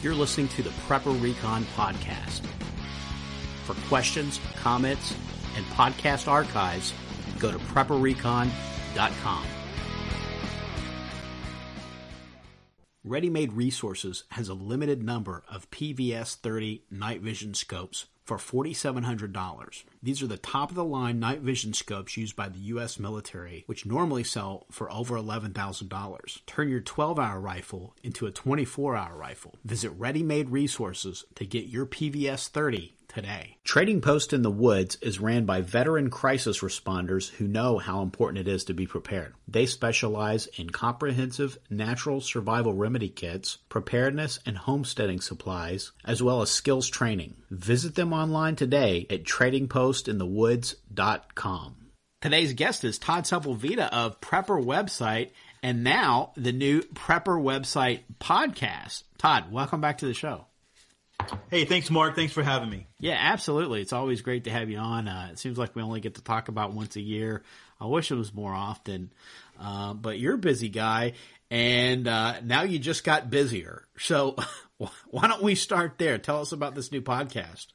You're listening to the Prepper Recon Podcast. For questions, comments, and podcast archives, go to prepperrecon.com. Ready-Made Resources has a limited number of PVS-30 night vision scopes for $4,700. These are the top-of-the-line night vision scopes used by the U.S. military, which normally sell for over $11,000. Turn your 12-hour rifle into a 24-hour rifle. Visit Ready-Made Resources to get your PVS-30 today. Trading Post in the Woods is ran by veteran crisis responders who know how important it is to be prepared. They specialize in comprehensive natural survival remedy kits, preparedness and homesteading supplies, as well as skills training. Visit them online today at tradingpostinthewoods.com. Today's guest is Todd Sepulveda of Prepper Website and now the new Prepper Website podcast. Todd, welcome back to the show. Hey, thanks, Mark. Thanks for having me. Yeah, absolutely. It's always great to have you on. It seems like we only get to talk about once a year. I wish it was more often, but you're a busy guy, and now you just got busier. So why don't we start there? Tell us about this new podcast.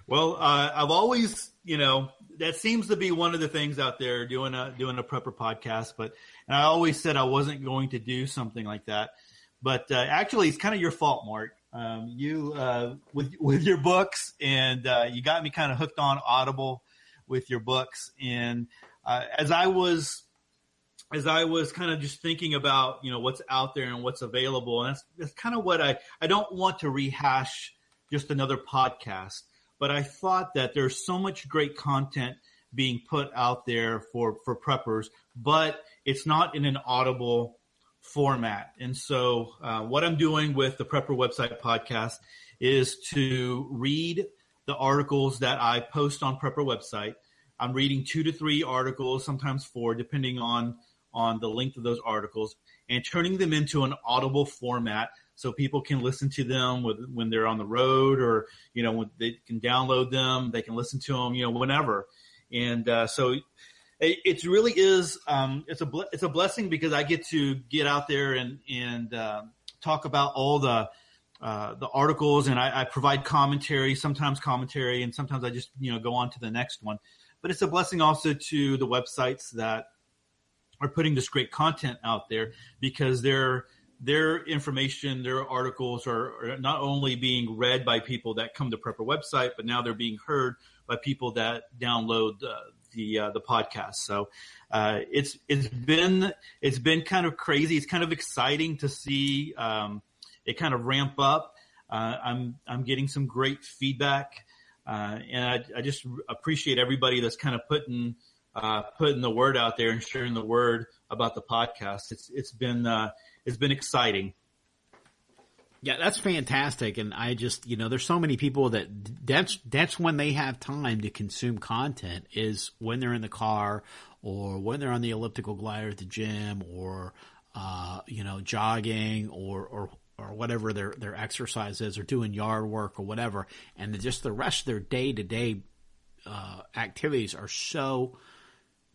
Well, I've always, that seems to be one of the things out there doing a prepper podcast, and I always said I wasn't going to do something like that. But actually, it's kind of your fault, Mark. You with your books, and you got me kind of hooked on Audible with your books. And as I was kind of just thinking about what's out there and what's available, and that's kind of what I don't want to rehash just another podcast, but I thought that there's so much great content being put out there for preppers, but it's not in an Audible format. And so what I'm doing with the Prepper Website podcast is to read the articles that I post on Prepper Website. I'm reading 2 to 3 articles, sometimes 4, depending on the length of those articles, and turning them into an Audible format so people can listen to them when they're on the road, or when they can download them, they can listen to them whenever. And so it really is. It's a blessing because I get to get out there and talk about all the articles, and I provide commentary, and sometimes I just go on to the next one. But it's a blessing also to the websites that are putting this great content out there, because their information, their articles are not only being read by people that come to Prepper Website, but now they're being heard by people that download the podcast. So it's been kind of crazy. It's kind of exciting to see it kind of ramp up. I'm getting some great feedback, and I just appreciate everybody that's kind of putting the word out there and sharing the word about the podcast. It's been exciting. Yeah, that's fantastic. And I just, there's so many people that's when they have time to consume content, is when they're in the car, or when they're on the elliptical glider at the gym, or, jogging, or whatever their exercise is, or doing yard work or whatever. And just the rest of their day-to-day activities are so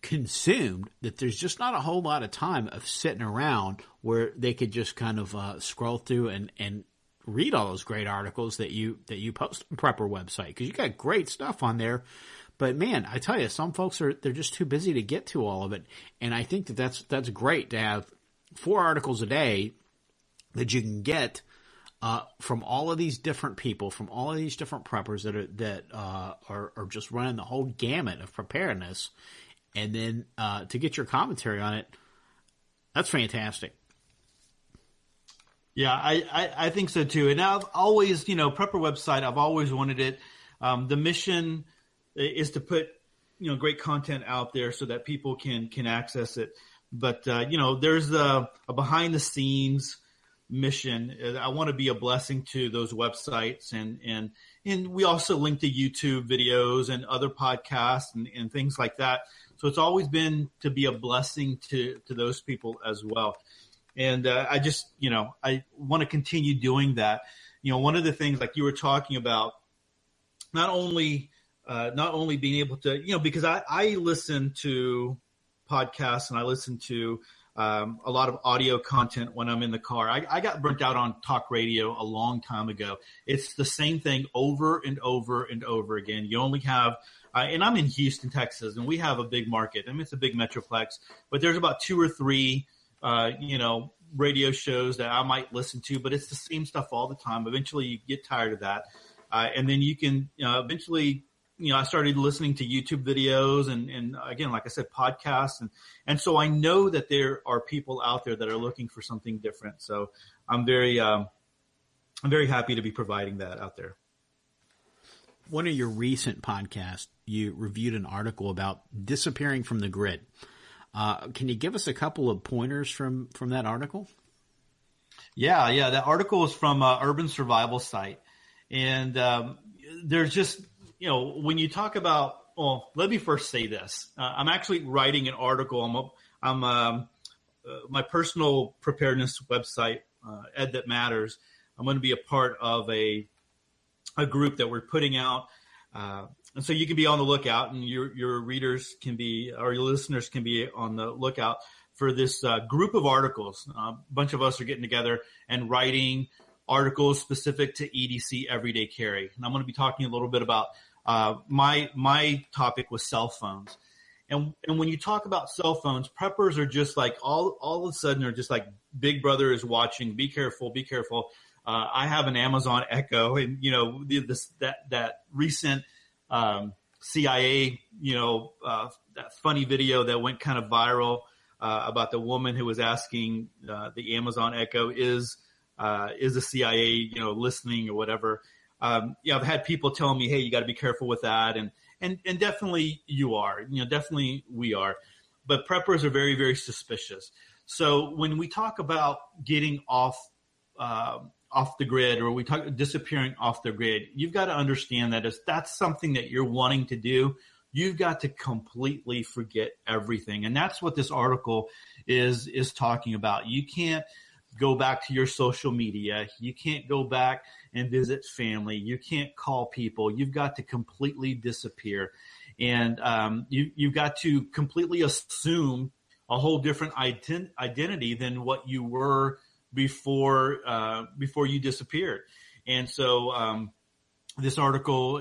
consumed that there's just not a whole lot of time of sitting around where they could just kind of scroll through and read all those great articles that you post on Prepper Website, because you got great stuff on there. But man, I tell you, some folks they're just too busy to get to all of it. And I think that's great to have 4 articles a day that you can get from all of these different people, from all of these different preppers that are just running the whole gamut of preparedness. And then to get your commentary on it, that's fantastic. Yeah, I think so too. And I've always, Prepper Website, I've always wanted it. The mission is to put, great content out there so that people can access it. But, there's a behind the scenes mission. I want to be a blessing to those websites, and we also link to YouTube videos and other podcasts and things like that. So it's always been to be a blessing to those people as well. And I just, I want to continue doing that. One of the things, like you were talking about, not only being able to, because I listen to podcasts and I listen to a lot of audio content when I'm in the car. I got burnt out on talk radio a long time ago. It's the same thing over and over and over again. You only have, and I'm in Houston, Texas, and we have a big market. I mean, it's a big metroplex, but there's about 2 or 3, radio shows that I might listen to, but it's the same stuff all the time. Eventually you get tired of that. And then you can, eventually, I started listening to YouTube videos and again, like I said, podcasts. And so I know that there are people out there that are looking for something different. So I'm very happy to be providing that out there. One of your recent podcasts, you reviewed an article about disappearing from the grid. Can you give us a couple of pointers from that article? Yeah. That article is from Urban Survival Site. And there's just, when you talk about, well, let me first say this. I'm actually writing an article. I'm my personal preparedness website, Ed That Matters. I'm going to be a part of a group that we're putting out. And so you can be on the lookout, and your readers can be, or your listeners can be on the lookout for this group of articles. A bunch of us are getting together and writing articles specific to EDC everyday carry. And I'm going to be talking a little bit about my topic was cell phones. And when you talk about cell phones, preppers are just like all of a sudden are just like Big Brother is watching. Be careful, be careful. I have an Amazon Echo, and that recent CIA, that funny video that went kind of viral about the woman who was asking the Amazon Echo, is the CIA, listening or whatever. I've had people telling me, hey, you got to be careful with that. And definitely you are, definitely we are. But preppers are very, very suspicious. So when we talk about getting off the grid, or we talk disappearing off the grid, you've got to understand that if that's something that you're wanting to do, you've got to completely forget everything. And that's what this article is talking about. You can't go back to your social media. You can't go back and visit family. You can't call people. You've got to completely disappear. And you've got to completely assume a whole different identity than what you were before you disappeared. And so this article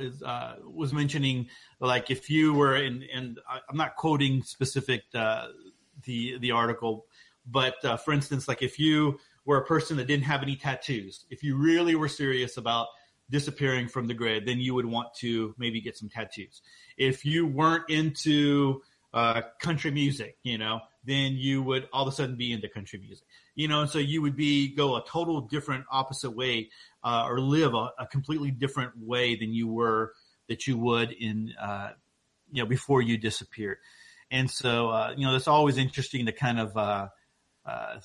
was mentioning, like, if you were and I'm not quoting specific the article, but for instance, like if you were a person that didn't have any tattoos, if you really were serious about disappearing from the grid, then you would want to maybe get some tattoos. If you weren't into country music, then you would all of a sudden be into country music, and so you would go a total different opposite way, or live a completely different way than you would in, before you disappeared. And so, it's always interesting to kind of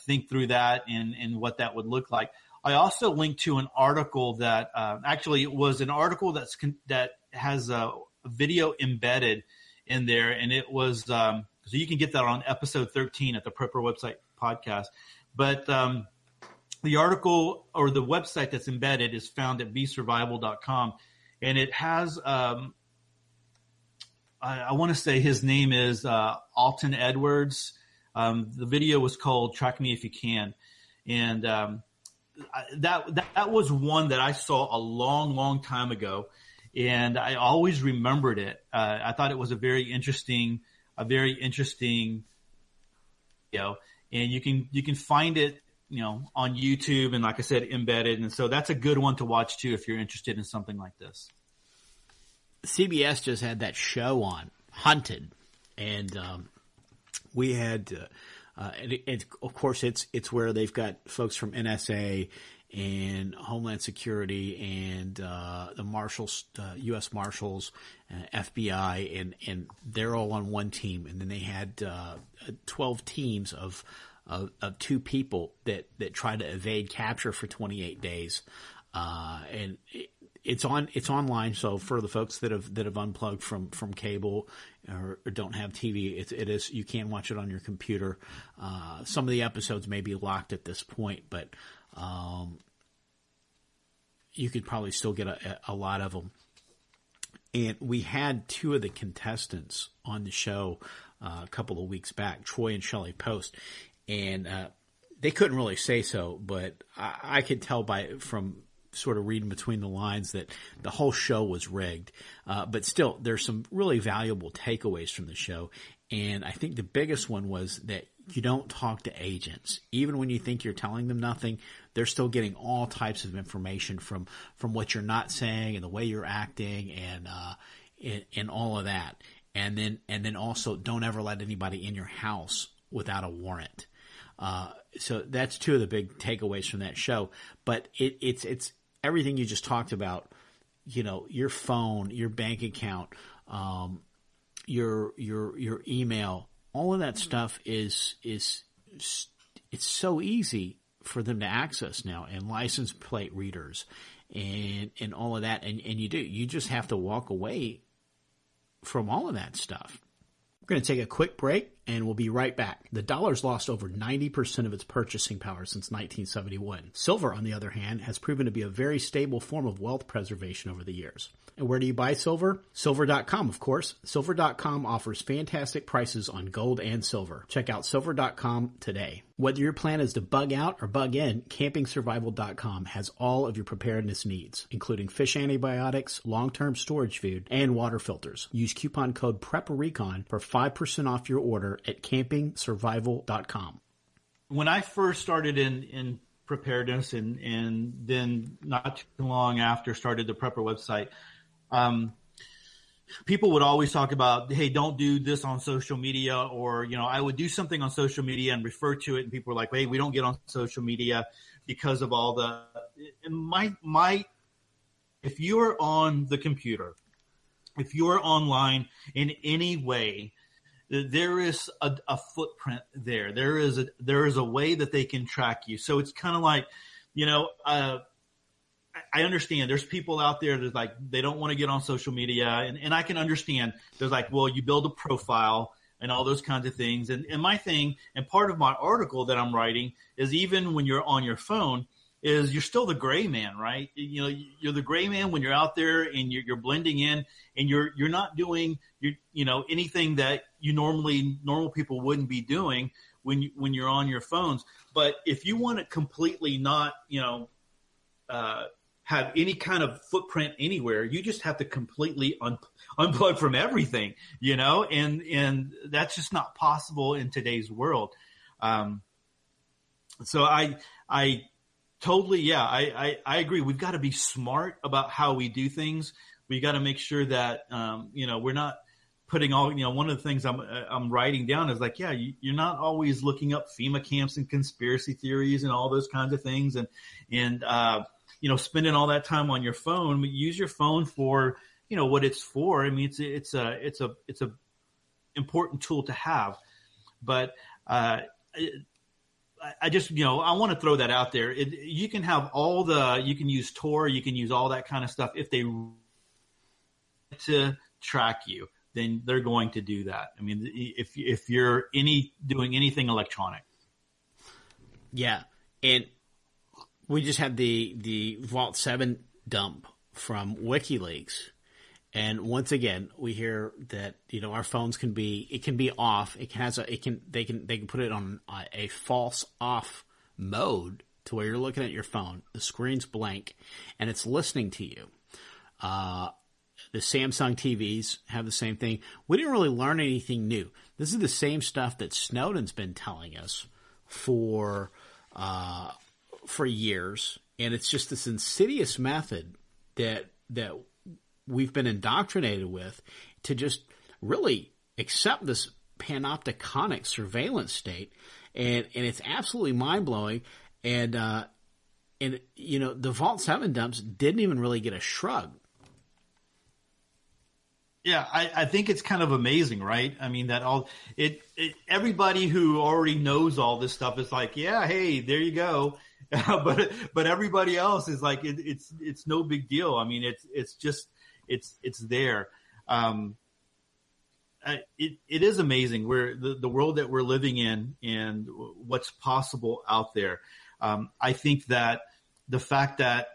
think through that and what that would look like. I also linked to an article that actually it was an article that has a video embedded in there, and it was so you can get that on episode 13 at the Prepper Website podcast. But the article or the website that's embedded is found at bsurvival.com, and it has I want to say his name is Alton Edwards. The video was called "Track Me If You Can," and that was one that I saw a long, long time ago, and I always remembered it. I thought it was a very interesting video, and you can find it, on YouTube, and like I said, embedded, and so that's a good one to watch too if you're interested in something like this. CBS just had that show on Hunted, and we had, of course, it's where they've got folks from NSA and Homeland Security and the Marshals, U.S. Marshals, FBI, and they're all on one team. And then they had 12 teams of 2 people that tried to evade capture for 28 days, and it's online. So for the folks that have unplugged from cable or don't have TV, it is, you can watch it on your computer. Some of the episodes may be locked at this point, but you could probably still get a lot of them. And we had 2 of the contestants on the show a couple of weeks back, Troy and Shelley Post. and they couldn't really say so, but I could tell from sort of reading between the lines that the whole show was rigged. But still, there's some really valuable takeaways from the show. And I think the biggest one was that you don't talk to agents. Even when you think you're telling them nothing, they're still getting all types of information from what you're not saying and the way you're acting and all of that. And then also don't ever let anybody in your house without a warrant. So that's two of the big takeaways from that show. But it's everything you just talked about, your phone, your bank account, your email, all of that stuff is it's so easy for them to access now, and license plate readers and all of that. And you just have to walk away from all of that stuff. We're going to take a quick break, and we'll be right back. The dollar's lost over 90% of its purchasing power since 1971. Silver, on the other hand, has proven to be a very stable form of wealth preservation over the years. And where do you buy silver? Silver.com, of course. Silver.com offers fantastic prices on gold and silver. Check out Silver.com today. Whether your plan is to bug out or bug in, CampingSurvival.com has all of your preparedness needs, including fish antibiotics, long-term storage food, and water filters. Use coupon code PREPARECON for 5% off your order at CampingSurvival.com. When I first started in preparedness and then not too long after started the Prepper website, people would always talk about, hey, don't do this on social media, or, I would do something on social media and refer to it, and people were like, hey, we don't get on social media because of all the, if you're on the computer, if you're online in any way, there is a footprint there. There is a way that they can track you. So it's kind of like, I understand there's people out there that like, they don't want to get on social media, and I can understand. There's like, well, you build a profile and all those kinds of things. And my thing, and part of my article that I'm writing is, even when you're on your phone, is you're still the gray man, right? You're the gray man when you're out there and you're blending in, and you're not doing anything that normal people wouldn't be doing when you're on your phones. But if you want to completely not, have any kind of footprint anywhere, you just have to completely unplug from everything, and that's just not possible in today's world. So I totally, I agree. We've got to be smart about how we do things. We got to make sure that, we're not putting all, one of the things I'm writing down is like, you're not always looking up FEMA camps and conspiracy theories and all those kinds of things. And spending all that time on your phone. Use your phone for, what it's for. I mean, it's a important tool to have, but, I just, I want to throw that out there. You can have you can use Tor, you can use all that kind of stuff. If they to track you, then they're going to do that. I mean, if you're doing anything electronic. Yeah. And we just had the Vault 7 dump from WikiLeaks. And once again, we hear that, our phones can be off. They can put it on a false off mode to where you're looking at your phone. The screen's blank and it's listening to you. The Samsung TVs have the same thing. We didn't really learn anything new. This is the same stuff that Snowden's been telling us for years. And it's just this insidious method that we've been indoctrinated with to just really accept this panopticonic surveillance state. And it's absolutely mind-blowing. And the Vault 7 dumps didn't even really get a shrug. Yeah, I think it's kind of amazing, right? I mean, that everybody who already knows all this stuff is like, yeah, hey, there you go. but everybody else is like, it's no big deal. I mean, it's there. It is amazing where the world that we're living in and what's possible out there. I think that the fact that,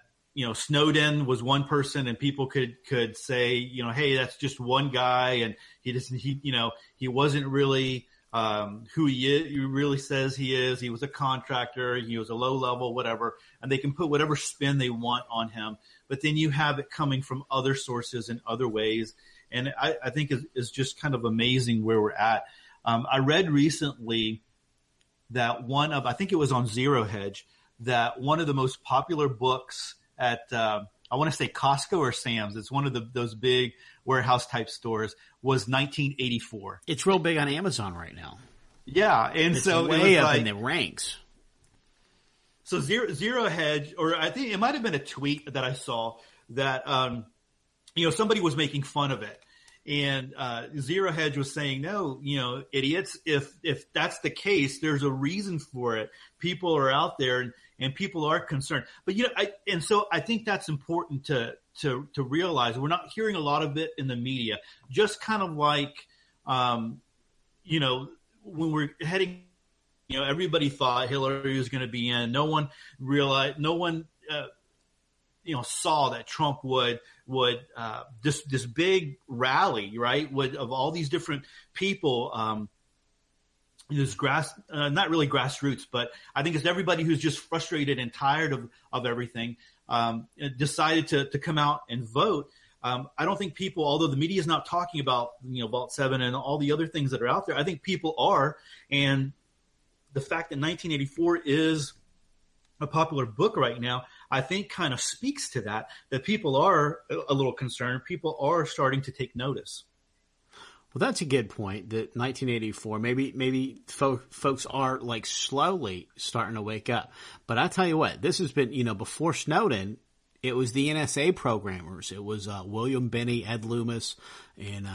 Snowden was one person and people could say, hey, that's just one guy. And he wasn't really, who he really says he is. He was a contractor. He was a low level, whatever, and they can put whatever spin they want on him. But then you have it coming from other sources in other ways. And I think is just kind of amazing where we're at. I read recently that I think it was on Zero Hedge, that one of the most popular books at, I want to say Costco or Sam's, it's one of those big warehouse type stores, was 1984. It's real big on Amazon right now. Yeah. And it's so way it was up in the ranks. So Zero Hedge, or I think it might have been a tweet that I saw that, somebody was making fun of it. And Zero Hedge was saying, no, idiots, if that's the case, there's a reason for it. People are out there and people are concerned. But, so I think that's important to realize. We're not hearing a lot of it in the media, just kind of like, when we're heading, everybody thought Hillary was going to be in. No one realized, saw that Trump would this big rally, right? Of all these different people, this not really grassroots, but I think it's everybody who's just frustrated and tired of everything, decided to come out and vote. I don't think people, although the media is not talking about, Vault 7 and all the other things that are out there, I think people are. And the fact that 1984 is a popular book right now, I think kind of speaks to that people are a little concerned. People are starting to take notice. Well, that's a good point, that 1984, maybe folks are like slowly starting to wake up. But I tell you what, this has been, before Snowden, it was the NSA programmers. It was William Binney, Ed Loomis, and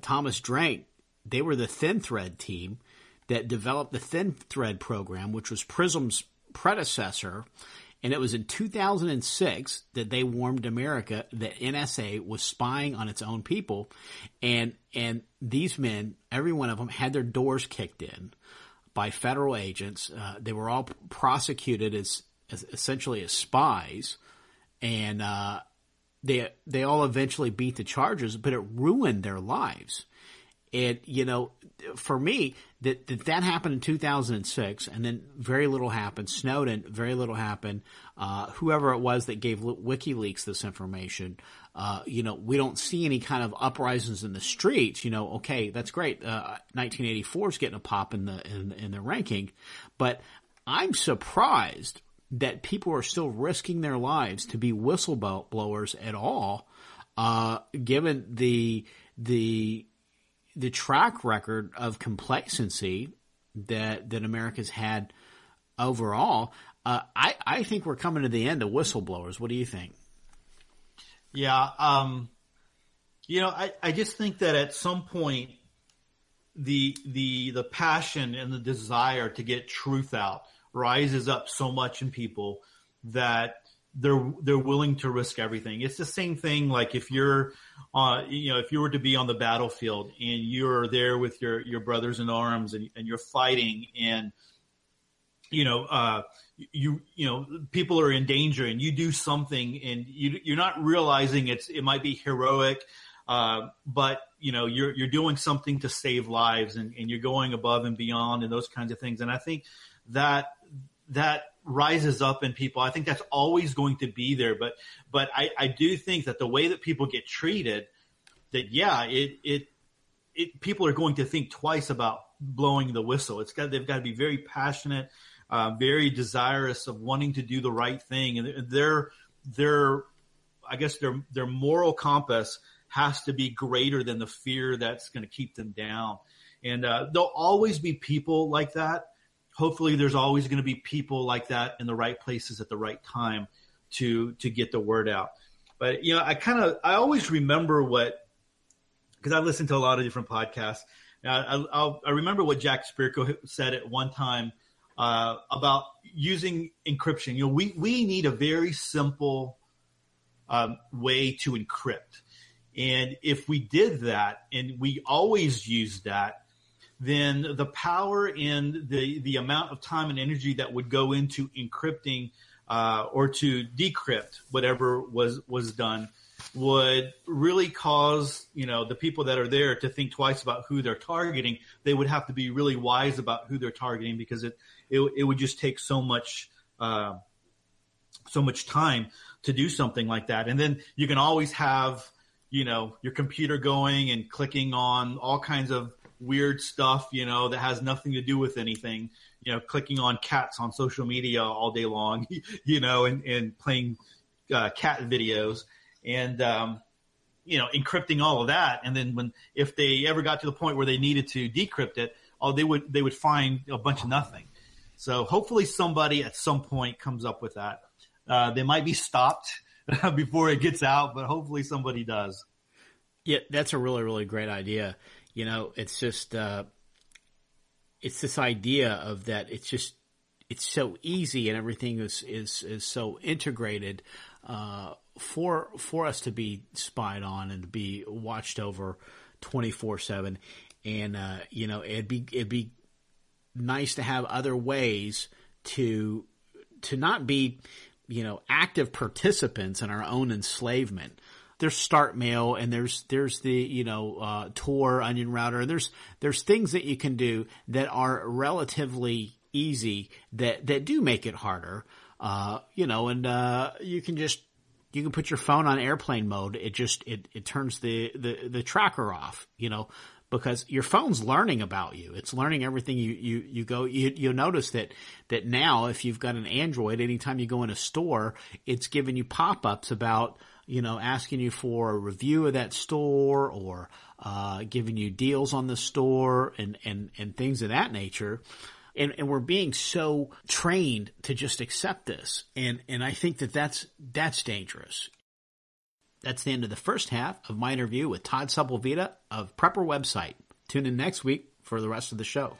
Thomas Drake. They were the Thin Thread team that developed the Thin Thread program, which was PRISM's predecessor. And it was in 2006 that they warned America that NSA was spying on its own people. And these men, every one of them, had their doors kicked in by federal agents. They were all prosecuted as essentially as spies. And they all eventually beat the charges, but it ruined their lives. And, for me, that happened in 2006, and then very little happened. Snowden, very little happened. Whoever it was that gave WikiLeaks this information, we don't see any kind of uprisings in the streets. Okay, that's great. 1984 is getting a pop in the ranking, but I'm surprised that people are still risking their lives to be whistleblowers at all, given the track record of complacency that America's had overall. I think we're coming to the end of whistleblowers. What do you think? Yeah. I just think that at some point the passion and the desire to get truth out rises up so much in people that they're willing to risk everything. It's the same thing. Like if you're, if you were to be on the battlefield and you're there with your brothers in arms and you're fighting and, people are in danger and you do something and you're not realizing it might be heroic. But you're doing something to save lives and you're going above and beyond and those kinds of things. And I think that rises up in people. I think that's always going to be there. But I do think that the way that people get treated, that people are going to think twice about blowing the whistle. They've got to be very passionate, very desirous of wanting to do the right thing. And their moral compass has to be greater than the fear that's going to keep them down. And there'll always be people like that. Hopefully there's always going to be people like that in the right places at the right time to get the word out. But, I always remember because I listen to a lot of different podcasts. I remember what Jack Spirko said at one time about using encryption. We need a very simple way to encrypt. And if we did that and we always used that, then the power and the amount of time and energy that would go into encrypting or to decrypt whatever was done would really cause, the people that are there to think twice about who they're targeting. They would have to be really wise about who they're targeting, because it would just take so much time to do something like that. And then you can always have, your computer going and clicking on all kinds of weird stuff, that has nothing to do with anything, clicking on cats on social media all day long, and playing cat videos and, encrypting all of that. And then if they ever got to the point where they needed to decrypt it, they would find a bunch of nothing. So hopefully somebody at some point comes up with that. They might be stopped before it gets out, but hopefully somebody does. Yeah, that's a really, really great idea. It's just, it's this idea of that. It's so easy, and everything is so integrated, for us to be spied on and to be watched over 24/7. And, it'd be nice to have other ways to not be, active participants in our own enslavement. There's Start Mail, and there's the, Tor, Onion Router. There's things that you can do that are relatively easy that do make it harder. And you can put your phone on airplane mode. It turns the tracker off, because your phone's learning about you. It's learning everything you go. You'll notice that now, if you've got an Android, anytime you go in a store, it's giving you pop-ups about, asking you for a review of that store, or giving you deals on the store and things of that nature. And we're being so trained to just accept this. And I think that's dangerous. That's the end of the first half of my interview with Todd Sepulveda of Prepper Website. Tune in next week for the rest of the show.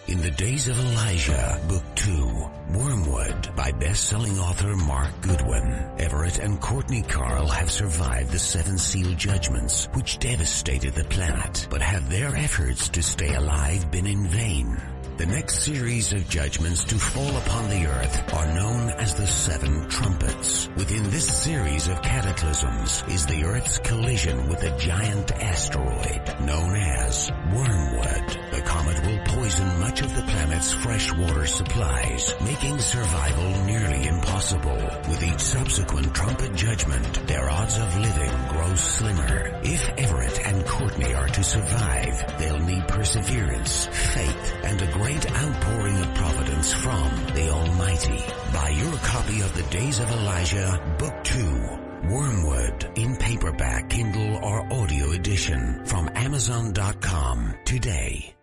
In the Days of Elijah, Book 2, Wormwood, by best-selling author Mark Goodwin. Everett and Courtney Carl have survived the 7 seal judgments, which devastated the planet. But have their efforts to stay alive been in vain? The next series of judgments to fall upon the earth are known as the 7 trumpets. Within this series of cataclysms is the Earth's collision with a giant asteroid known as Wormwood. The comet will poison much of the planet's freshwater supplies, making survival nearly impossible. With each subsequent trumpet judgment, their odds of living grow slimmer. If Everett and Courtney are to survive, they'll need perseverance, faith, and a great outpouring of providence from the Almighty. Buy your copy of The Days of Elijah, Book 2, Wormwood, in paperback, Kindle, or audio edition from Amazon.com today.